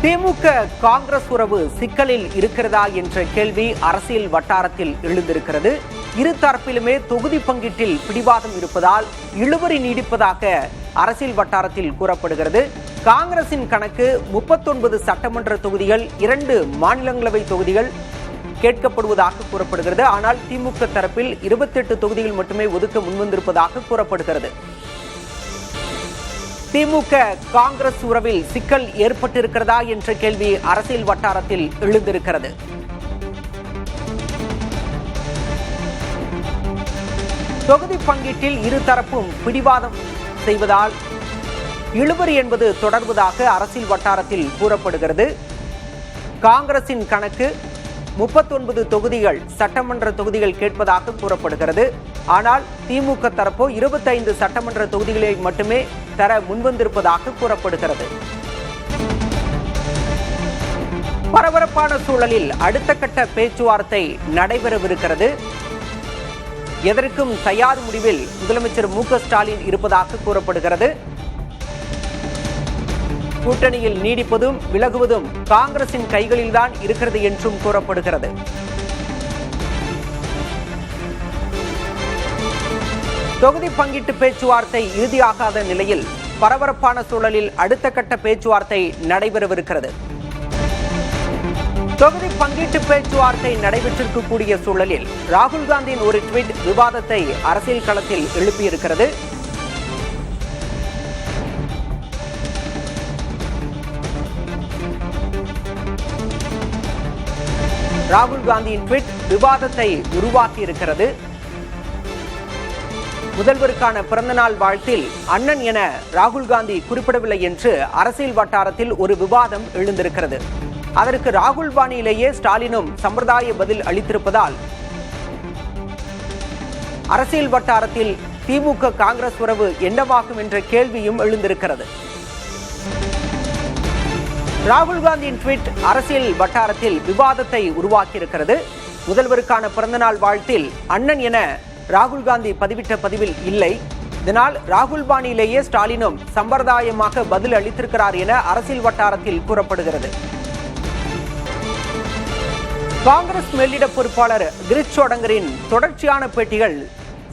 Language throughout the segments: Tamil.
திமுக காங்கிரஸ் உறவு சிக்கலில் இருக்கிறதா என்ற கேள்வி அரசியல் வட்டாரத்தில் எழுந்திருக்கிறது. இரு தரப்பிலுமே தொகுதி பங்கீட்டில் பிடிவாதம் இருப்பதால் இழுபறி நீடிப்பதாக அரசியல் வட்டாரத்தில் கூறப்படுகிறது. காங்கிரசின் கணக்கு 39 சட்டமன்ற தொகுதிகள், 2 மாநிலங்களவை தொகுதிகள் கேட்கப்படுவதாக கூறப்படுகிறது. ஆனால் திமுக தரப்பில் 28 தொகுதிகள் மட்டுமே ஒதுக்க முன்வந்திருப்பதாக கூறப்படுகிறது. திமுக காங்கிரஸ் உறவில் சிக்கல் ஏற்பட்டிருக்கிறதா என்ற கேள்வி அரசியல் வட்டாரத்தில் எழுந்திருக்கிறது. தொகுதி பங்கீட்டில் இரு தரப்பும் பிடிவாதம் செய்வதால் இழுபறி என்பது தொடர்வதாக அரசியல் வட்டாரத்தில் கூறப்படுகிறது. காங்கிரசின் கணக்கு 39 தொகுதிகள், சட்டமன்ற தொகுதிகள் கேட்பதாக கூறப்படுகிறது. ஆனால் திமுக தரப்போ 25 சட்டமன்ற தொகுதிகளை மட்டுமே தர முன்வந்திருப்பதாக கூறப்படுகிறது. பரபரப்பான சூழலில் அடுத்த கட்ட பேச்சுவார்த்தை நடைபெறவிருக்கிறது. எதற்கும் தயார் முடிவில் முதலமைச்சர் மு.க.ஸ்டாலின் இருப்பதாக கூறப்படுகிறது. கூட்டணியில் நீடிப்பதும் விலகுவதும் காங்கிரசின் கைகளில்தான் இருக்கிறது என்றும் கூறப்படுகிறது. தொகுதி பங்கீட்டு பேச்சுவார்த்தை இறுதியாகாத நிலையில் பரபரப்பான சூழலில் அடுத்த கட்ட பேச்சுவார்த்தை நடைபெறவிருக்கிறது. தொகுதி பங்கீட்டு பேச்சுவார்த்தை நடைபெற்றிருக்கக்கூடிய சூழலில் ராகுல் காந்தியின் ஒரு ட்வீட் விவாதத்தை அரசியல் களத்தில் எழுப்பியிருக்கிறது. ராகுல் காந்தியின் ட்வீட் விவாதத்தை உருவாக்கி இருக்கிறது. முதல்வருக்கான பிறந்தநாள் வாழ்த்தில் அண்ணன் என ராகுல் காந்தி குறிப்பிடவில்லை என்று அரசியல் வட்டாரத்தில் ஒரு விவாதம் எழுந்திருக்கிறது. அதற்கு ராகுல் பாணியிலேயே ஸ்டாலினும் சம்பிரதாய பதில் அளித்திருப்பதால் அரசியல் வட்டாரத்தில் திமுக காங்கிரஸ் உறவு என்னவாகும் என்ற கேள்வியும் எழுந்திருக்கிறது. ராகுல் காந்தியின் ட்வீட் அரசியல் வட்டாரத்தில் விவாதத்தை உருவாக்கியிருக்கிறது. முதல்வருக்கான பிறந்தநாள் வாழ்த்தில் அண்ணன் என ராகுல் காந்தி பதிவிட்ட பதிவில் இல்லை. இதனால் ராகுல் பாணியிலேயே ஸ்டாலினும் சம்பிரதாயமாக பதில் அளித்திருக்கிறார் என அரசியல் வட்டாரத்தில் கூறப்படுகிறது. காங்கிரஸ் மேலிட பொறுப்பாளர் கிரீஷ் சோடங்கரின் தொடர்ச்சியான பேட்டிகள்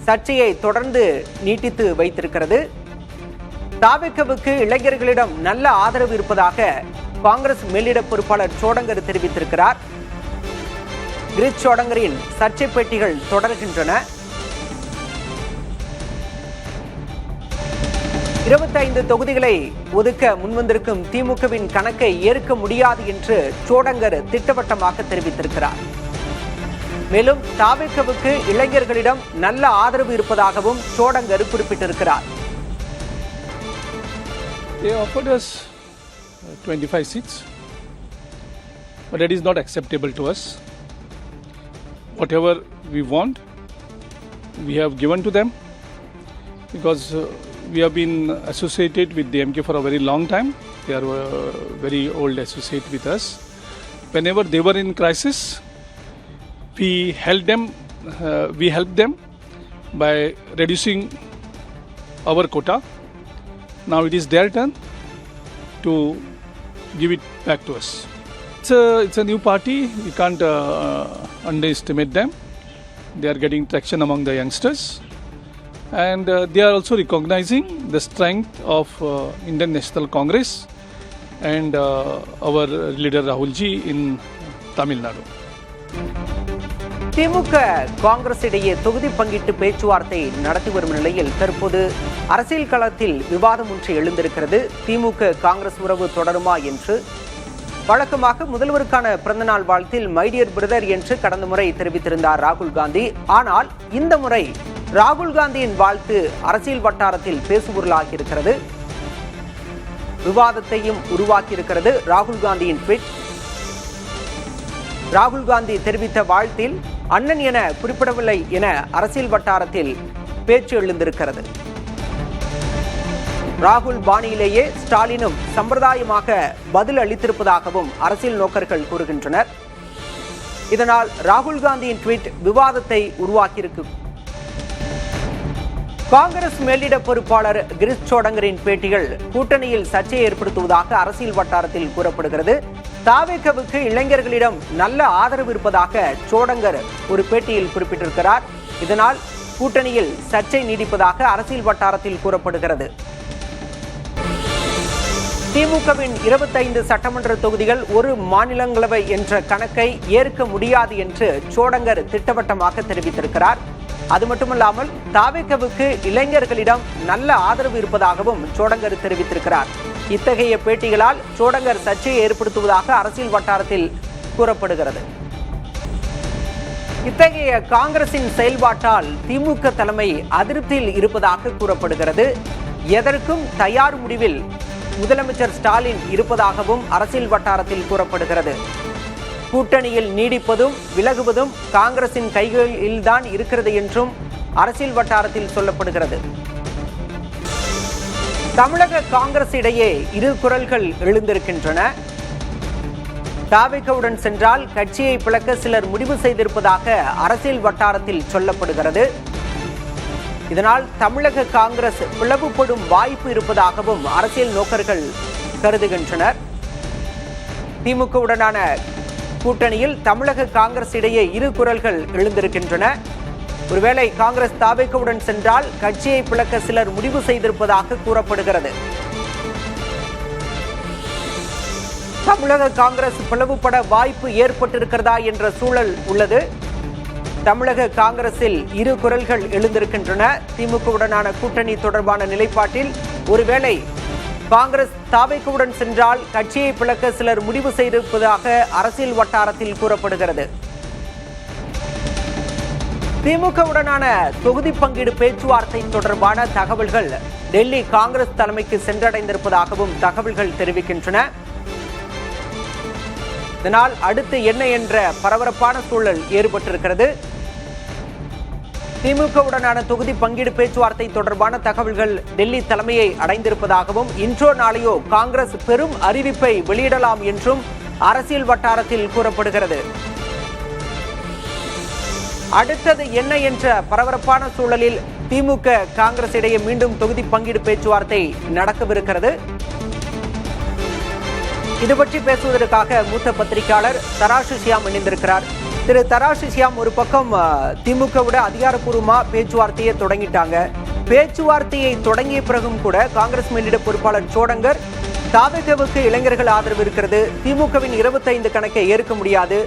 சர்ச்சையை தொடர்ந்து நீட்டித்து வைத்திருக்கிறது. தாவேக்காவுக்கு இளைஞர்களிடம் நல்ல ஆதரவு இருப்பதாக காங்கிரஸ் மேலிட பொறுப்பாளர் சோடங்கர் தெரிவித்திருக்கிறார். கிரீஷ் சோடங்கரின் சர்ச்சை பேட்டிகள் தொடர்கின்றன. 25 தொகுதிகளை ஒதுக்க முன்வந்திருக்கும் திமுகவின் கணக்கை ஏற்க முடியாது என்று சோடங்கர் திட்டவட்டமாக தெரிவித்திருக்கிறார். மேலும் தாவேக்காவுக்கு இளைஞர்களிடம் நல்ல ஆதரவு இருப்பதாகவும் சோடங்கர் குறிப்பிட்டிருக்கிறார். 25 seats, but that is not acceptable to us. Whatever we want, we have given to them, because we have been associated with the MK for a very long time. They are very old associate with us. Whenever they were in crisis, we helped them by reducing our quota. Now it is their turn to give it back to us. It's a new party. We can't underestimate them. They are getting traction among the youngsters, and they are also recognizing the strength of Indian National Congress and our leader Rahul Ji in Tamil Nadu. திமுக காங்கிரஸ் இடையே தொகுதி பங்கீட்டு பேச்சுவார்த்தை நடத்தி வரும் நிலையில் தற்போது அரசியல் களத்தில் விவாதம் ஒன்று எழுந்திருக்கிறது. திமுக காங்கிரஸ் உறவு தொடருமா என்று வழக்கமாக முதல்வருக்கான பிறந்தநாள் வாழ்த்தில் மை டியர் பிரதர் என்று கடந்த முறை தெரிவித்திருந்தார் ராகுல் காந்தி. ஆனால் இந்த முறை ராகுல் காந்தியின் வாழ்த்து அரசியல் வட்டாரத்தில் பேசுபொருளாகி இருக்கிறது. விவாதத்தையும் உருவாக்கியிருக்கிறது ராகுல் காந்தியின் ட்வீட். ராகுல் காந்தி தெரிவித்த வாழ்த்தில் அண்ணன் என குறிப்பிடவில்லை என அரசியல் வட்டாரத்தில் பேச்சு எழுந்திருக்கிறது. ராகுல் பாணியிலேயே ஸ்டாலினும் சம்பிரதாயமாக பதில் அளித்திருப்பதாகவும் அரசியல் நோக்கர்கள் கூறுகின்றனர். இதனால் ராகுல் காந்தியின் ட்வீட் விவாதத்தை உருவாக்கியிருக்கு. காங்கிரஸ் மேலிட பொறுப்பாளர் கிரிஷ் சோடங்கரின் பேட்டிகள் கூட்டணியில் சர்ச்சையை ஏற்படுத்துவதாக அரசியல் வட்டாரத்தில் கூறப்படுகிறது. தாவேகவுக்கு இளைஞர்களிடம் நல்ல ஆதரவு இருப்பதாக சோடங்கர் ஒரு பேட்டியில் குறிப்பிட்டிருக்கிறார். இதனால் கூட்டணியில் சர்ச்சை நீடிப்பதாக அரசியல் வட்டாரத்தில் கூறப்படுகிறது. திமுகவின் 25 சட்டமன்ற தொகுதிகள் ஒரு மாநிலங்களவை என்ற கணக்கை ஏற்க முடியாது என்று சோடங்கர் திட்டவட்டமாக தெரிவித்திருக்கிறார். அது மட்டுமல்லாமல் தாவேகவுக்கு இளைஞர்களிடம் நல்ல ஆதரவு இருப்பதாகவும் சோடங்கர் தெரிவித்திருக்கிறார். இத்தகைய பேட்டிகளால் சோடங்கர் சர்ச்சையை ஏற்படுத்துவதாக அரசியல் வட்டாரத்தில் கூறப்படுகிறது. இத்தகைய காங்கிரசின் செயல்பாட்டால் திமுக தலைமை அதிருப்தியில் இருப்பதாக கூறப்படுகிறது. எதற்கும் தயார் முடிவில் முதலமைச்சர் ஸ்டாலின் இருப்பதாகவும் அரசியல் வட்டாரத்தில் கூறப்படுகிறது. கூட்டணியில் நீடிப்பதும் விலகுவதும் காங்கிரசின் கைகளில்தான் இருக்கிறது என்றும் அரசியல் வட்டாரத்தில் சொல்லப்படுகிறது. தமிழக காங்கிரஸ் இடையே இரு குரல்கள் எழுந்திருக்கின்றன. தாவேகவுடன் சென்றால் கட்சியை பிளக்க சிலர் முடிவு செய்திருப்பதாக அரசியல் வட்டாரத்தில் சொல்லப்படுகிறது. இதனால் தமிழக காங்கிரஸ் பிளவுபடும் வாய்ப்பு இருப்பதாகவும் அரசியல் நோக்கர்கள் கருதுகின்றனர். திமுகவுடனான கூட்டணியில் தமிழக காங்கிரஸ் இடையே இரு குரல்கள் எழுந்திருக்கின்றன. ஒருவேளை காங்கிரஸ் தாவேகவுடன் சென்றால் கட்சியை பிளக்க சிலர் முடிவு செய்திருப்பதாக கூறப்படுகிறது. தமிழக காங்கிரஸ் பிளவுபட வாய்ப்பு ஏற்பட்டிருக்கிறதா என்ற சூழல் உள்ளது. தமிழக காங்கிரஸில் இரு குரல்கள் எழுந்திருக்கின்றன. திமுகவுடனான கூட்டணி தொடர்பான நிலைப்பாட்டில் ஒருவேளை காங்கிரஸ் தாவேகவுடன் சென்றால் கட்சியை பிளக்க சிலர் முடிவு செய்திருப்பதாக அரசியல் வட்டாரத்தில் கூறப்படுகிறது. திமுகவுடனான தொகுதி பங்கீடு பேச்சுவார்த்தை தொடர்பான தகவல்கள் டெல்லி காங்கிரஸ் தலைமைக்கு சென்றடைந்திருப்பதாகவும் தகவல்கள் தெரிவிக்கின்றன. இதனால் அடுத்து என்ன என்ற பரபரப்பான சூழல் ஏற்பட்டிருக்கிறது. திமுகவுடனான தொகுதி பங்கீடு பேச்சுவார்த்தை தொடர்பான தகவல்கள் டெல்லி தலைமையை அடைந்திருப்பதாகவும் இன்றோ நாளையோ காங்கிரஸ் பெரும் அறிவிப்பை வெளியிடலாம் என்றும் அரசியல் வட்டாரத்தில் கூறப்படுகிறது. அடுத்தது என்ன என்ற பரபரப்பான சூழலில் திமுக காங்கிரஸ் இடையே மீண்டும் தொகுதி பங்கீடு பேச்சுவார்த்தை நடக்கவிருக்கிறது. இது பற்றி பேசுவதற்காக மூத்த பத்திரிகையாளர் தராசு ஷியாம் இணைந்திருக்கிறார். திரு தராசு ஷியாம், ஒரு பக்கம் திமுகவோட அதிகாரப்பூர்வமா பேச்சுவார்த்தையை தொடங்கிட்டாங்க. பேச்சுவார்த்தையை தொடங்கிய பிறகும் கூட காங்கிரஸ் மேலிட பொறுப்பாளர் சோடங்கர் தாவேகவுக்கு இளைஞர்கள் ஆதரவு இருக்கிறது, திமுகவின் 25 கணக்கை ஏற்க முடியாது,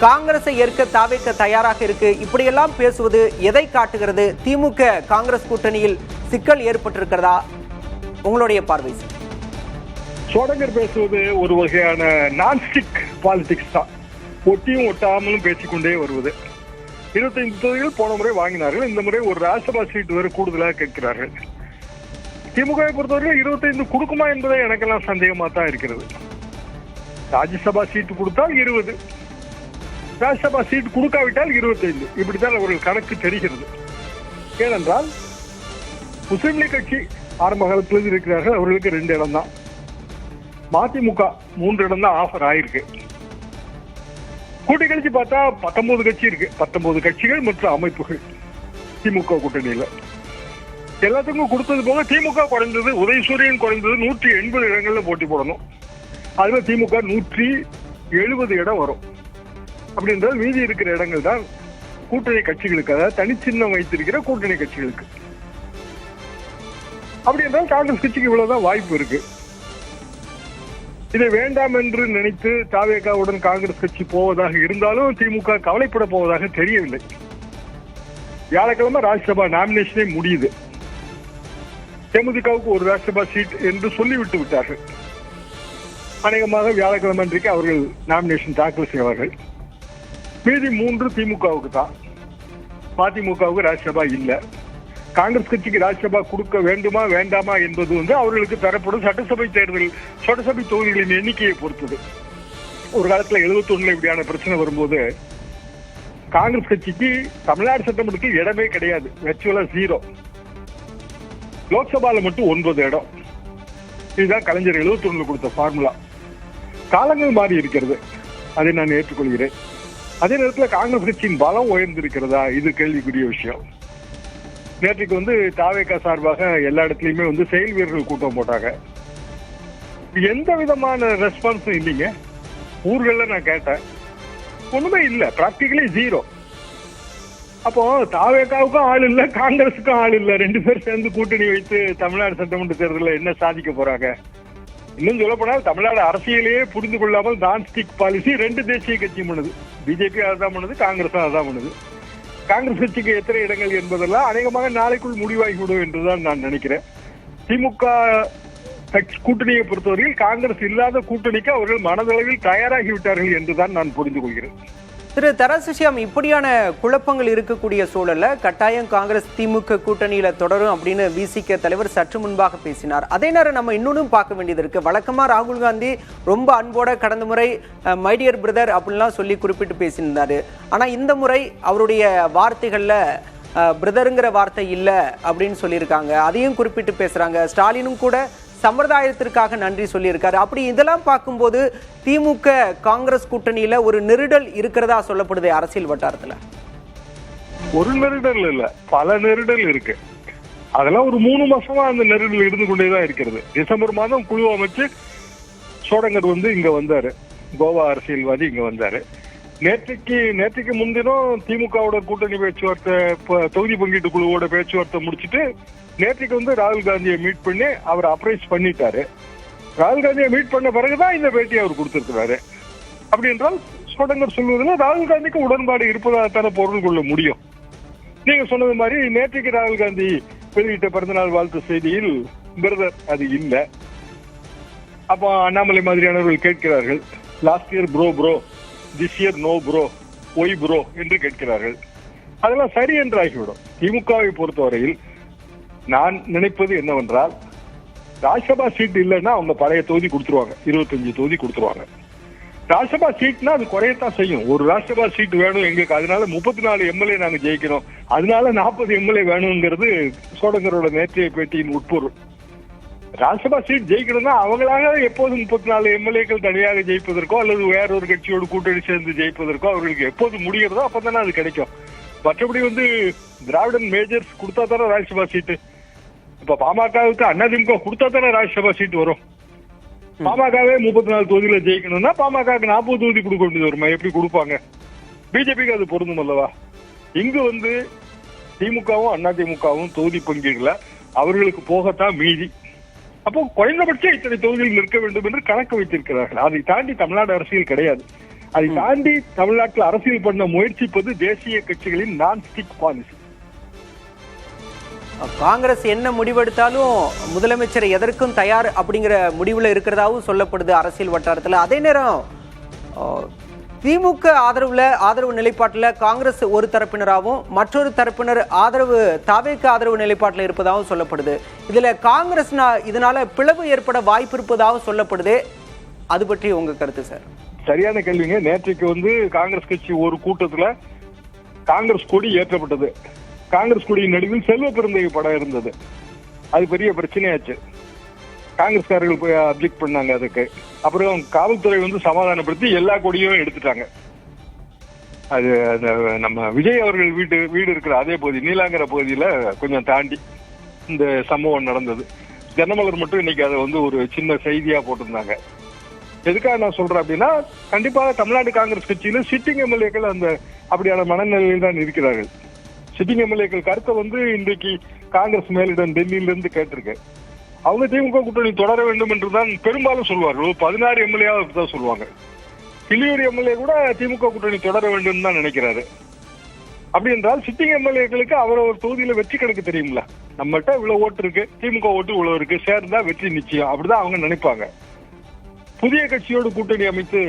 காங்கிரஸை ஏற்க தாவேக தயாராக இருக்கு, இப்படியெல்லாம் பேசுவது எதை காட்டுகிறது? திமுக காங்கிரஸ் கூட்டணியில் சிக்கல் ஏற்பட்டிருக்கிறதா? உங்களுடைய பார்வை சார். சோடங்கர் பேசுவது ஒரு வகையான நான்ஸ்டிக் பாலிடிக்ஸ் தான். ஒட்டியும் ஒட்டாமலும் பேசிக்கொண்டே வருவது. 25 தொகுதிகள் போன முறை வாங்கினார்கள். இந்த முறை ஒரு ராஜ்யசபா சீட் வேறு கூடுதலாக கேட்கிறார்கள். திமுகவை பொறுத்தவரைக்கும் 25 கொடுக்குமா என்பதை எனக்கெல்லாம் சந்தேகமா தான் இருக்கிறது. ராஜ்யசபா சீட்டு கொடுத்தால் 20, ராஜ்யசபா சீட் கொடுக்காவிட்டால் 25, இப்படித்தான் அவர்கள் கணக்கு தெரிகிறது. ஏனென்றால் முஸ்லிம் லீக் கட்சி ஆரம்ப காலத்திலிருந்து இருக்கிறார்கள். அவர்களுக்கு 2 இடம் தான். மதிமுக 3 இடம் தான் ஆஃபர் ஆயிருக்கு. கூட்டி கழிச்சு பார்த்தா 19 கட்சி இருக்கு. 19 கட்சிகள் மற்றும் அமைப்புகள் திமுக கூட்டணியில. எல்லாத்துக்கும் கொடுத்தது போக திமுக குறைந்தது, உதயசூரியன் குறைந்தது 180 இடங்கள்ல போட்டி போடணும். அதுல திமுக 170 இடம் வரும். அப்படி என்றால் மீதி இருக்கிற இடங்கள் தான் கூட்டணி கட்சிகளுக்கு, அதாவது தனிச்சின்னம் வைத்திருக்கிற கூட்டணி கட்சிகளுக்கு. அப்படி என்றால் காங்கிரஸ் கட்சிக்கு இவ்வளவுதான் வாய்ப்பு இருக்கு. இதை வேண்டாம் என்று நினைத்து தாவேகாவுடன் காங்கிரஸ் கட்சி போவதாக இருந்தாலும் திமுக கவலைப்பட போவதாக தெரியவில்லை. வியாழக்கிழமை ராஜ்யசபா நாமினேஷனே முடியுது. தேமுதிகவுக்கு ஒரு ராஜ்யசபா சீட் என்று சொல்லிவிட்டு விட்டார்கள். அநேகமாக வியாழக்கிழமை அன்றைக்கு அவர்கள் நாமினேஷன் தாக்கல் செய்வார்கள். மீதி 3 திமுகவுக்கு தான். மதிமுகவுக்கு ராஜ்யசபா இல்லை. காங்கிரஸ் கட்சிக்கு ராஜ்யசபா கொடுக்க வேண்டுமா வேண்டாமா என்பது அவர்களுக்கு தரப்படும் சட்டசபை தேர்தல், சட்டசபை தொகுதிகளின் எண்ணிக்கையை பொறுத்தது. ஒரு காலத்துல 71 இப்படியான பிரச்சனை வரும்போது காங்கிரஸ் கட்சிக்கு தமிழ்நாடு சட்டமன்றத்தில் இடமே கிடையாது, வெர்ச்சுவலா 0. லோக்சபால மட்டும் 9 இடம். இதுதான் கலைஞர் 71 கொடுத்த ஃபார்முலா. காலங்கள் மாறி இருக்கிறது, அதை நான் ஏற்றுக்கொள்கிறேன். அதே நேரத்தில் காங்கிரஸ் கட்சியின் பலம் உயர்ந்திருக்கிறதா, இது கேள்விக்குரிய விஷயம். நேற்றுக்கு வந்து தாவேகா சார்பாக எல்லா இடத்துலயுமே வந்து செயல் வீரர்கள் கூட்டம் போட்டாங்க. எந்த விதமான ரெஸ்பான்ஸும் இல்லைங்க. ஊர்கள்ல நான் கேட்டேன், ஒண்ணுமே இல்ல, பிராக்டிகலி ஜீரோ. அப்போ தாவேகாவுக்கும் ஆள் இல்ல, காங்கிரஸுக்கும் ஆள் இல்ல, ரெண்டு பேரும் சேர்ந்து கூட்டணி வைத்து தமிழ்நாடு சட்டமன்ற தேர்தலில் என்ன சாதிக்க போறாங்க? இன்னும் சொல்ல போனால் தமிழ்நாடு அரசியலையே புரிந்து கொள்ளாமல் நான் ஸ்டிக் பாலிசி ரெண்டு தேசிய கட்சியும் பண்ணுது. பிஜேபி அதான் பண்ணுது, காங்கிரஸும் அதான் பண்ணுது. காங்கிரஸ் கட்சிக்கு எத்தனை இடங்கள் என்பதெல்லாம் அநேகமாக நாளைக்குள் முடிவாகிவிடும் என்றுதான் நான் நினைக்கிறேன். திமுக கூட்டணியை பொறுத்தவரையில் காங்கிரஸ் இல்லாத கூட்டணிக்கு அவர்கள் மனதளவில் தயாராகிவிட்டார்கள் என்றுதான் நான் புரிந்து கொள்கிறேன். திரு தராசிஷியாம், இப்படியான குழப்பங்கள் இருக்கக்கூடிய சூழல்ல கட்டாயம் காங்கிரஸ் திமுக கூட்டணியில தொடரும் அப்படின்னு விசிக தலைவர் சற்று முன்பாக பேசினார். அதே நேரம் நம்ம இன்னொன்னும் பார்க்க வேண்டியது இருக்கு. வழக்கமா ராகுல் காந்தி ரொம்ப அன்போட கடந்த முறை மைடியர் பிரதர் அப்படின்லாம் சொல்லி குறிப்பிட்டு பேசியிருந்தாரு. ஆனா இந்த முறை அவருடைய வார்த்தைகள்ல பிரதருங்கிற வார்த்தை இல்ல அப்படின்னு சொல்லியிருக்காங்க. அதையும் குறிப்பிட்டு பேசுறாங்க. ஸ்டாலினும் கூட சம்பிரதாயத்திற்காக நன்றி சொல்லியிருக்காரு. அப்படி இதெல்லாம் பார்க்கும்போது திமுக காங்கிரஸ் கூட்டணியில ஒரு நெருடல் இருக்கிறதா சொல்லப்படுது அரசியல் வட்டாரத்துல. ஒரு நெருடல் இல்ல, பல நெருடல் இருக்கு. அதெல்லாம் ஒரு 3 மாசமா அந்த நெருடல் இருந்து கொண்டேதான் இருக்கிறது. டிசம்பர் மாதம் குழு அமைச்சு சோடங்கர் வந்து இங்க வந்தாரு, கோவா அரசியல்வாதி இங்க வந்தாரு. நேற்றுக்கு முன்தினம் திமுகவோட கூட்டணி பேச்சுவார்த்தை, தொகுதி பங்கீட்டு குழுவோட பேச்சுவார்த்தை முடிச்சுட்டு நேற்றுக்கு வந்து ராகுல் காந்தியை மீட் பண்ணி அவர் அப்ரைஸ் பண்ணிட்டாரு. ராகுல் காந்தியை மீட் பண்ண பிறகுதான் இந்த பேட்டியை அவர் கொடுத்திருக்கிறாரு. அப்படி என்றால் சோடங்கர் சொல்வதில் ராகுல் காந்திக்கு உடன்பாடு இருப்பதாகத்தான பொருள் கொள்ள முடியும். நீங்க சொன்னது மாதிரி நேற்றுக்கு ராகுல் காந்தி வெளியிட்ட பிறந்தநாள் வாழ்த்து செய்தியில் பிரதர் அது இல்லை. அப்போ அண்ணாமலை மாதிரியானவர்கள் கேட்கிறார்கள், last year bro, this year no bro, why bro என்று கேட்கிறார்கள். அதெல்லாம் சரி என்று ஆகிவிடும். திமுகவை பொறுத்தவரையில் நான் நினைப்பது என்னவென்றால், ராஜ்யசபா சீட் இல்லைன்னா அவங்க பழைய தொகுதி கொடுத்துருவாங்க, 25 தொகுதி கொடுத்துருவாங்க. ராஜ்யசபா சீட்னா அது குறையத்தான் செய்யும். ஒரு ராஜ்யசபா சீட் வேணும் எங்களுக்கு, அதனால 34 எம்எல்ஏ நாங்க ஜெயிக்கணும், அதனால 40 எம்எல்ஏ வேணுங்கிறது சோடங்கரோட நேற்றைய பேட்டியின் உட்பொருள். ராஜ்யசபா சீட் ஜெயிக்கணும்னா அவங்களாக எப்போது 34 எம்எல்ஏக்கள் தனியாக ஜெயிப்பதற்கோ அல்லது வேற ஒரு கட்சியோடு கூட்டணி சேர்ந்து ஜெயிப்பதற்கோ அவர்களுக்கு எப்போது முடிகிறதோ அப்பதானே அது கிடைக்கும். மற்றபடி வந்து திராவிடன் மேஜர்ஸ் கொடுத்தா தானே ராஜ்யசபா சீட்டு. இப்ப பாமகவுக்கு அதிமுக கொடுத்தா தானே ராஜ்யசபா சீட் வரும். பாமகவே 34 தொகுதியில ஜெயிக்கணும்னா பாமகவுக்கு 40 தொகுதி கொடுக்க வேண்டியது வருமா? எப்படி கொடுப்பாங்க? பிஜேபிக்கு அது பொருந்தும் அல்லவா? இங்கு வந்து திமுகவும் அதிமுகவும் தொகுதி பங்கீடுல அவர்களுக்கு போகத்தான் மீதி. அப்போ குறைந்தபட்சம் இத்தனை தொகுதியில் நிற்க வேண்டும் என்று கணக்கு வைத்திருக்கிறார்கள். அதை தாண்டி தமிழ்நாடு அரசியல் கிடையாது. அதை தாண்டி தமிழ்நாட்டில் அரசியல் பண்ண முயற்சிப்பது தேசிய கட்சிகளின் நான் ஸ்டிக் பாலிசி. காங்கிரஸ் என்ன முடிவெடுத்தாலும் முதலமைச்சர் எதற்கும் தயார் அப்படிங்கிற முடிவுல இருக்கிறதாவும் சொல்லப்படுது அரசியல் வட்டாரத்துல. அதே நேரம் திமுக ஆதரவு நிலைப்பாட்டுல காங்கிரஸ் ஒரு தரப்பினராகவும் மற்றொரு தரப்பினர் தாவேக்கு ஆதரவு நிலைப்பாட்டில் இருப்பதாகவும் சொல்லப்படுது. இதுல காங்கிரஸ் இதனால பிளவு ஏற்பட வாய்ப்பு இருப்பதாகவும் சொல்லப்படுது. அது பற்றி உங்க கருத்து சார்? சரியான கேள்விங்க. நேற்றைக்கு வந்து காங்கிரஸ் கட்சி ஒரு கூட்டத்துல காங்கிரஸ் கொடி ஏற்றப்பட்டது. காங்கிரஸ் கொடியின் நடுவில் செல்வ பெருந்தகை படம் இருந்தது. அது பெரிய பிரச்சனையாச்சு. காங்கிரஸ்காரர்கள் போய் அப்ஜெக்ட் பண்ணாங்க அதுக்கு. அப்புறம் காவல்துறை வந்து சமாதானப்படுத்தி எல்லா கொடியும் எடுத்துட்டாங்க. அது நம்ம விஜய் அவர்கள் வீடு இருக்கிற அதே பகுதி, நீலாங்கர பகுதியில கொஞ்சம் தாண்டி இந்த சம்பவம் நடந்தது. தினமலர் மட்டும் இன்னைக்கு அதை வந்து ஒரு சின்ன செய்தியா போட்டிருந்தாங்க. எதுக்காக நான் சொல்றேன் அப்படின்னா, கண்டிப்பாக தமிழ்நாடு காங்கிரஸ் கட்சியில சிட்டிங் எம்எல்ஏக்கள் அந்த அப்படியான மனநிலையில் தான் இருக்கிறார்கள். சிட்டிங் எம்எல்ஏக்கள் கருத்தை வந்து இன்றைக்கு காங்கிரஸ் மேலிடம் டெல்லியில இருந்து கேட்டிருக்கேன். அவங்க திமுக கூட்டணி தொடர வேண்டும் என்றுதான் பெரும்பாலும் சொல்வார்கள். 16 எம்எல்ஏ தான் சொல்லுவாங்க. கிளியூர் எம்எல்ஏ கூட திமுக கூட்டணி தொடர வேண்டும் தான் நினைக்கிறாரு. அப்படி என்றால் சிட்டிங் எம்எல்ஏக்களுக்கு அவரவர் தொகுதியில வெற்றி கணக்கு தெரியுங்களா? நம்மகிட்ட இவ்வளவு ஓட்டு இருக்கு, திமுக ஓட்டு இவ்வளவு இருக்கு, சேர்ந்தா வெற்றி நிச்சயம், அப்படிதான் அவங்க நினைப்பாங்க. புதிய கட்சியோடு கூட்டணி அமைத்து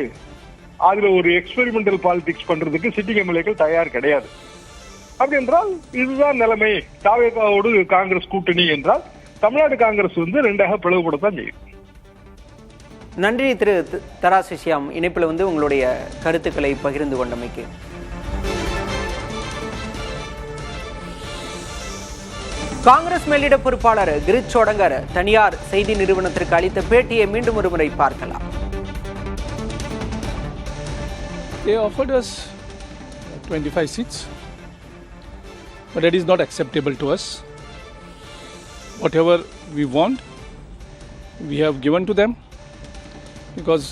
அதுல ஒரு எக்ஸ்பெரிமெண்டல் பாலிடிக்ஸ் பண்றதுக்கு சிட்டிங் எம்எல்ஏக்கள் தயார் கிடையாது. அப்படி என்றால் இதுதான் நிலைமை. தாவேகாவோடு காங்கிரஸ் கூட்டணி என்றால் தமிழ்நாடு காங்கிரஸ் வந்து ரெண்டாக பிளவுபடத்தான் செய்யும். நன்றி திரு தராசிஷியாம், இணைப்பில் வந்து உங்களுடைய கருத்துக்களை பகிர்ந்து கொண்டமைக்கு. காங்கிரஸ் மேலிட பொறுப்பாளர் கிரிச் சோடங்கர் தனியார் செய்தி நிறுவனத்திற்கு அளித்த பேட்டியை மீண்டும் ஒரு முறை பார்க்கலாம். They offered us 25 seats. but that is not acceptable to us. Whatever we want, we have given to them, because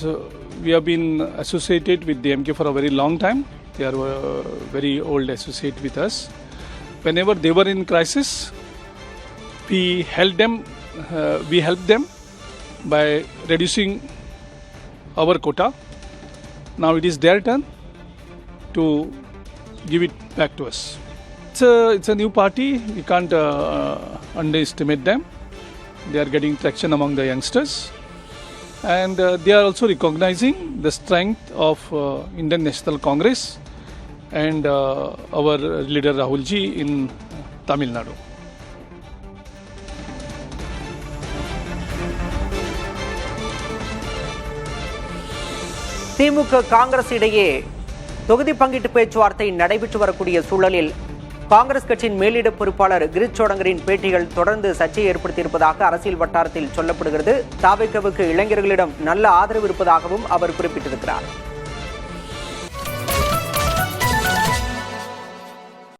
we have been associated with the MK for a very long time. They are a very old associate with us. Whenever they were in crisis, we helped them by reducing our quota. Now it is their turn to give it back to us. It's a new party. We can't underestimate them. They are getting traction among the youngsters, and they are also recognizing the strength of Indian National Congress and our leader Rahul Ji in Tamil Nadu. திமுக காங்கிரஸ் இடையே தொகுதி பங்கீட்டு பேச்சுவார்த்தை நடைபெற்று வரக்கூடிய சூழலில் காங்கிரஸ் கட்சியின் மேலிட பொறுப்பாளர் கிரிஷ் சோடங்கரின் பேட்டிகள் தொடர்ந்து சர்ச்சையை ஏற்படுத்தியிருப்பதாக அரசியல் வட்டாரத்தில் சொல்லப்படுகிறது. தாவேக்காவுக்கு இளைஞர்களிடம் நல்ல ஆதரவு இருப்பதாகவும் அவர் குறிப்பிட்டிருக்கிறார்.